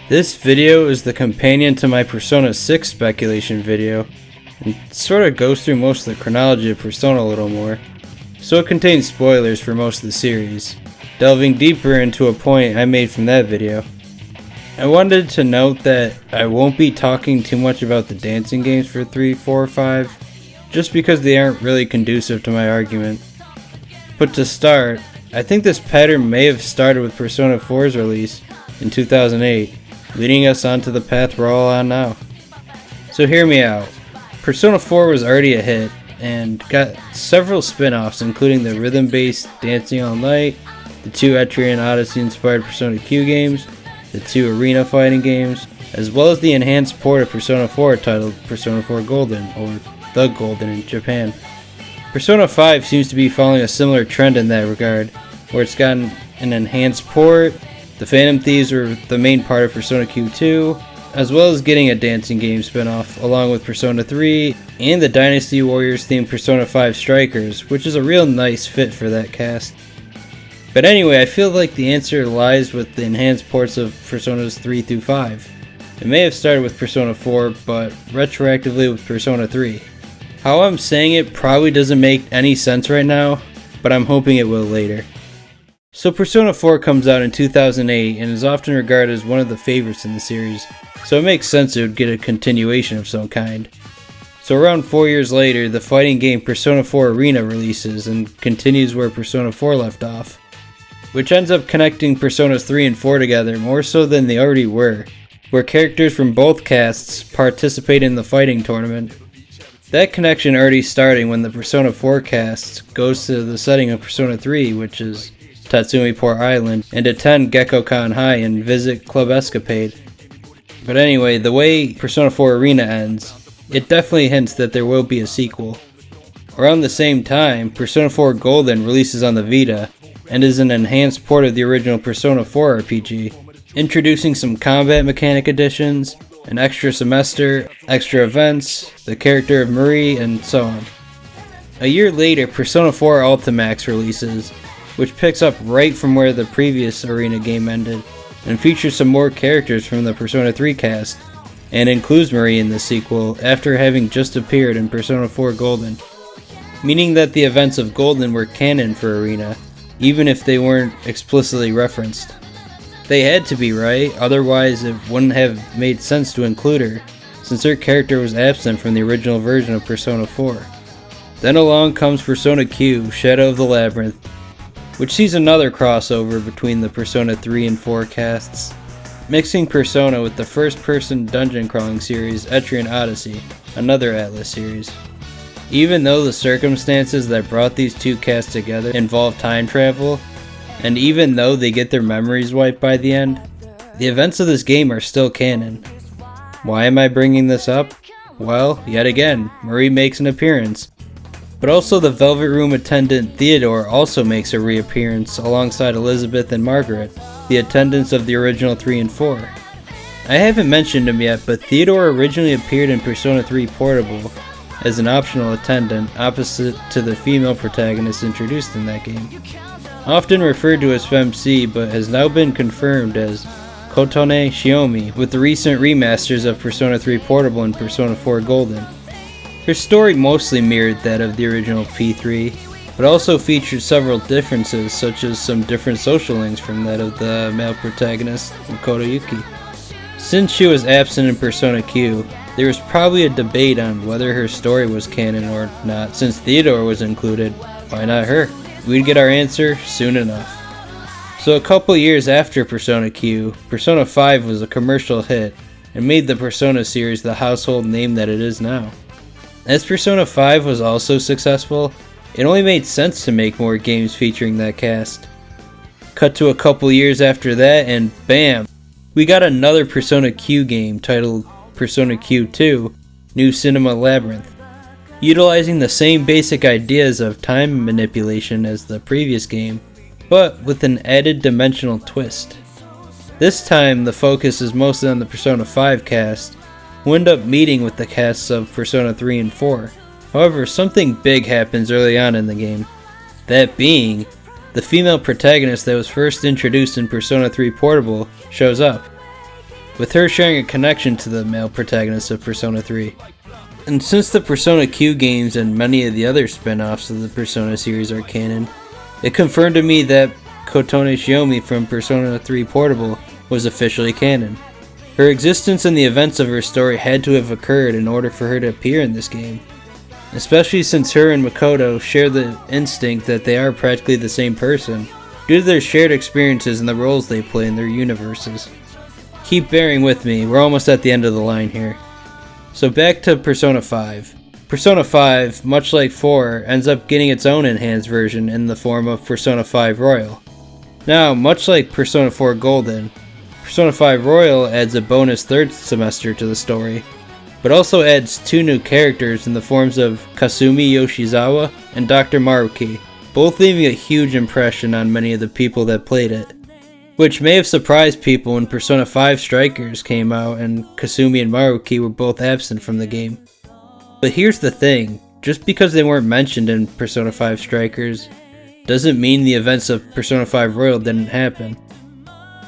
This video is the companion to my Persona 6 speculation video, and sort of goes through most of the chronology of Persona a little more, so it contains spoilers for most of the series, delving deeper into a point I made from that video. I wanted to note that I won't be talking too much about the dancing games for 3, 4, 5, just because they aren't really conducive to my argument. But to start, I think this pattern may have started with Persona 4's release in 2008, leading us onto the path we're all on now. So hear me out. Persona 4 was already a hit, and got several spin-offs including the rhythm-based Dancing All Night, the 2 Etrian Odyssey-inspired Persona Q games, the 2 arena fighting games, as well as the enhanced port of Persona 4 titled Persona 4 Golden, or The Golden in Japan. Persona 5 seems to be following a similar trend in that regard, where it's gotten an enhanced port, the Phantom Thieves were the main part of Persona Q2, as well as getting a dancing game spin-off along with Persona 3 and the Dynasty Warriors themed Persona 5 Strikers, which is a real nice fit for that cast. But anyway, I feel like the answer lies with the enhanced ports of Personas 3 through 5. It may have started with Persona 4, but retroactively with Persona 3. How I'm saying it probably doesn't make any sense right now, but I'm hoping it will later. So Persona 4 comes out in 2008 and is often regarded as one of the favorites in the series, so it makes sense it would get a continuation of some kind. So around 4 years later, the fighting game Persona 4 Arena releases and continues where Persona 4 left off, which ends up connecting Personas 3 and 4 together more so than they already were, where characters from both casts participate in the fighting tournament. That connection already starting when the Persona 4 cast goes to the setting of Persona 3, which is Tatsumi Port Island, and attend Gekkokan High and visit Club Escapade. But anyway, the way Persona 4 Arena ends, it definitely hints that there will be a sequel. Around the same time, Persona 4 Golden releases on the Vita, and is an enhanced port of the original Persona 4 RPG, introducing some combat mechanic additions, an extra semester, extra events, the character of Marie, and so on. A year later, Persona 4 Ultimax releases, which picks up right from where the previous Arena game ended, and features some more characters from the Persona 3 cast, and includes Marie in the sequel after having just appeared in Persona 4 Golden, meaning that the events of Golden were canon for Arena, even if they weren't explicitly referenced. They had to be, right? Otherwise it wouldn't have made sense to include her, since her character was absent from the original version of Persona 4. Then along comes Persona Q, Shadow of the Labyrinth, which sees another crossover between the Persona 3 and 4 casts, mixing Persona with the first-person dungeon crawling series Etrian Odyssey, another Atlas series. Even though the circumstances that brought these two casts together involve time travel, and even though they get their memories wiped by the end, the events of this game are still canon. Why am I bringing this up? Well, yet again, Marie makes an appearance, but also the Velvet Room attendant Theodore also makes a reappearance alongside Elizabeth and Margaret, the attendants of the original 3 and 4. I haven't mentioned him yet, but Theodore originally appeared in Persona 3 Portable as an optional attendant opposite to the female protagonist introduced in that game. Often referred to as FemC, but has now been confirmed as Kotone Shiomi with the recent remasters of Persona 3 Portable and Persona 4 Golden. Her story mostly mirrored that of the original P3, but also featured several differences, such as some different social links from that of the male protagonist, Makoto Yuki. Since she was absent in Persona Q, there was probably a debate on whether her story was canon or not. Since Theodore was included, why not her? We'd get our answer soon enough. So a couple years after Persona Q, Persona 5 was a commercial hit and made the Persona series the household name that it is now. As Persona 5 was also successful, it only made sense to make more games featuring that cast. Cut to a couple years after that and bam! We got another Persona Q game titled Persona Q2, New Cinema Labyrinth, utilizing the same basic ideas of time manipulation as the previous game, but with an added dimensional twist. This time the focus is mostly on the Persona 5 cast, who end up meeting with the casts of Persona 3 and 4. However, something big happens early on in the game, that being, the female protagonist that was first introduced in Persona 3 Portable shows up. with her sharing a connection to the male protagonist of Persona 3. And since the Persona Q games and many of the other spin-offs of the Persona series are canon, it confirmed to me that Kotone Shiomi from Persona 3 Portable was officially canon. Her existence and the events of her story had to have occurred in order for her to appear in this game, especially since her and Makoto share the instinct that they are practically the same person, due to their shared experiences and the roles they play in their universes. Keep bearing with me, we're almost at the end of the line here. So back to Persona 5. Persona 5, much like 4, ends up getting its own enhanced version in the form of Persona 5 Royal. Now, much like Persona 4 Golden, Persona 5 Royal adds a bonus third semester to the story, but also adds 2 new characters in the forms of Kasumi Yoshizawa and Dr. Maruki, both leaving a huge impression on many of the people that played it, which may have surprised people when Persona 5 Strikers came out and Kasumi and Maruki were both absent from the game. But here's the thing, just because they weren't mentioned in Persona 5 Strikers doesn't mean the events of Persona 5 Royal didn't happen.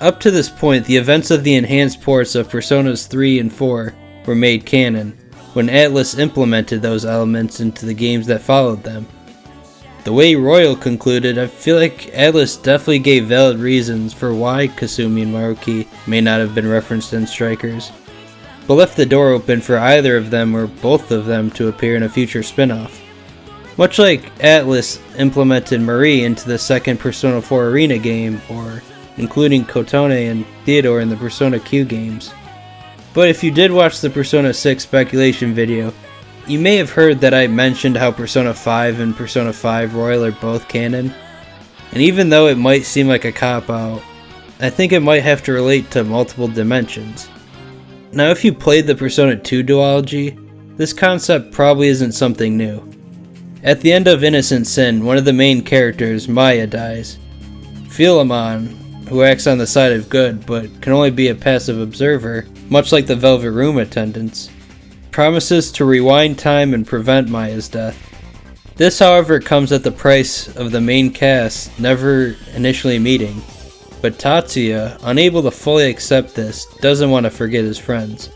Up to this point, the events of the enhanced ports of Personas 3 and 4 were made canon, when Atlus implemented those elements into the games that followed them. The way Royal concluded, I feel like Atlus definitely gave valid reasons for why Kasumi and Maruki may not have been referenced in Strikers, but left the door open for either of them or both of them to appear in a future spin-off. Much like Atlus implemented Marie into the second Persona 4 Arena game, or including Kotone and Theodore in the Persona Q games. But if you did watch the Persona 6 speculation video, you may have heard that I mentioned how Persona 5 and Persona 5 Royal are both canon, and even though it might seem like a cop-out, I think it might have to relate to multiple dimensions. Now if you played the Persona 2 duology, this concept probably isn't something new. At the end of Innocent Sin, one of the main characters, Maya, dies. Philemon, who acts on the side of good but can only be a passive observer, much like the Velvet Room attendants, promises to rewind time and prevent Maya's death. This, however, comes at the price of the main cast never initially meeting, but Tatsuya, unable to fully accept this, doesn't want to forget his friends,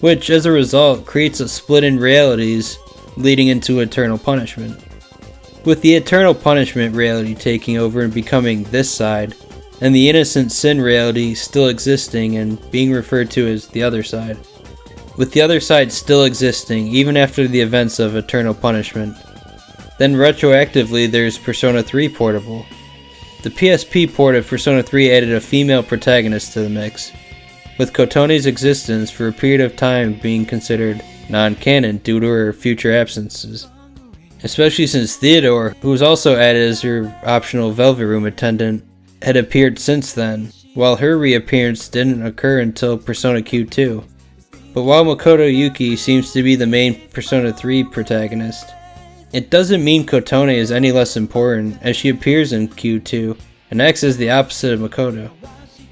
which as a result creates a split in realities leading into eternal punishment. With the eternal punishment reality taking over and becoming this side, and the innocent sin reality still existing and being referred to as the other side. With the other side still existing even after the events of eternal punishment. Then retroactively there's Persona 3 Portable. The PSP port of Persona 3 added a female protagonist to the mix, with Kotone's existence for a period of time being considered non-canon due to her future absences. Especially since Theodore, who was also added as her optional Velvet Room attendant, had appeared since then, while her reappearance didn't occur until Persona Q2. But while Makoto Yuki seems to be the main Persona 3 protagonist, it doesn't mean Kotone is any less important, as she appears in Q2 and acts as the opposite of Makoto.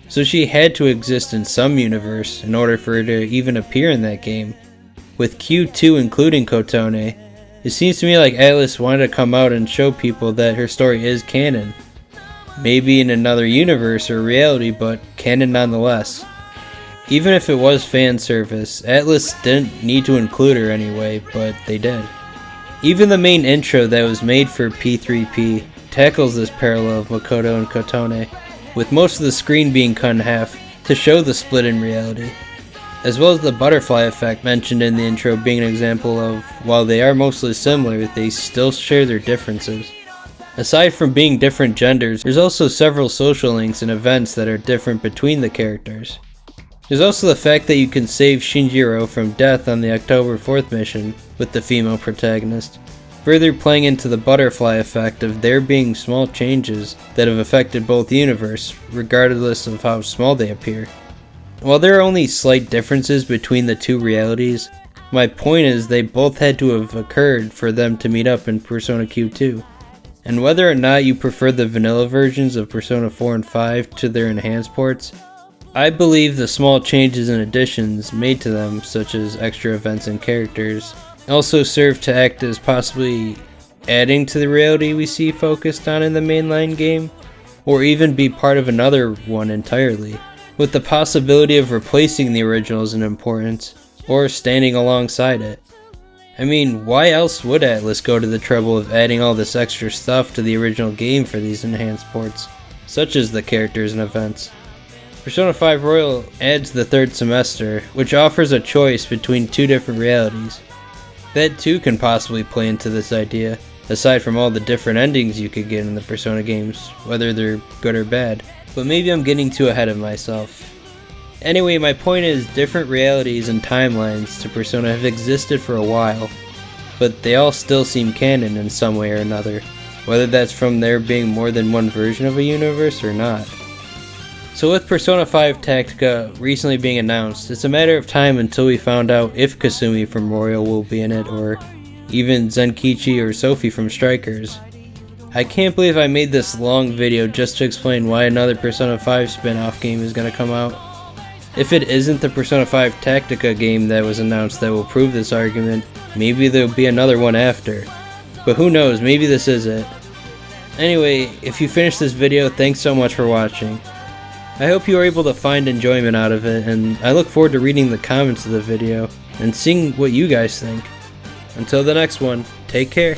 So she had to exist in some universe in order for her to even appear in that game. With Q2 including Kotone, it seems to me like Atlus wanted to come out and show people that her story is canon. Maybe in another universe or reality, but canon nonetheless. Even if it was fan service, Atlus didn't need to include her anyway, but they did. Even the main intro that was made for P3P tackles this parallel of Makoto and Kotone, with most of the screen being cut in half to show the split in reality, as well as the butterfly effect mentioned in the intro being an example of, while they are mostly similar, they still share their differences. Aside from being different genders, there's also several social links and events that are different between the characters. There's also the fact that you can save Shinjiro from death on the October 4th mission with the female protagonist, further playing into the butterfly effect of there being small changes that have affected both universes, regardless of how small they appear. While there are only slight differences between the two realities, my point is they both had to have occurred for them to meet up in Persona Q2. And whether or not you prefer the vanilla versions of Persona 4 and 5 to their enhanced ports, I believe the small changes and additions made to them, such as extra events and characters, also serve to act as possibly adding to the reality we see focused on in the mainline game, or even be part of another one entirely. with the possibility of replacing the originals in importance, or standing alongside it. I mean, why else would Atlus go to the trouble of adding all this extra stuff to the original game for these enhanced ports, such as the characters and events? Persona 5 Royal adds the third semester, which offers a choice between two different realities. That too can possibly play into this idea, aside from all the different endings you could get in the Persona games, whether they're good or bad. But maybe I'm getting too ahead of myself. Anyway, my point is, different realities and timelines to Persona have existed for a while, but they all still seem canon in some way or another, whether that's from there being more than one version of a universe or not. So with Persona 5 Tactica recently being announced, it's a matter of time until we found out if Kasumi from Royal will be in it, or even Zenkichi or Sophie from Strikers. I can't believe I made this long video just to explain why another Persona 5 spin-off game is going to come out. If it isn't the Persona 5 Tactica game that was announced that will prove this argument, maybe there'll be another one after. But who knows, maybe this is it. Anyway, if you finished this video, thanks so much for watching. I hope you were able to find enjoyment out of it, and I look forward to reading the comments of the video and seeing what you guys think. Until the next one, take care.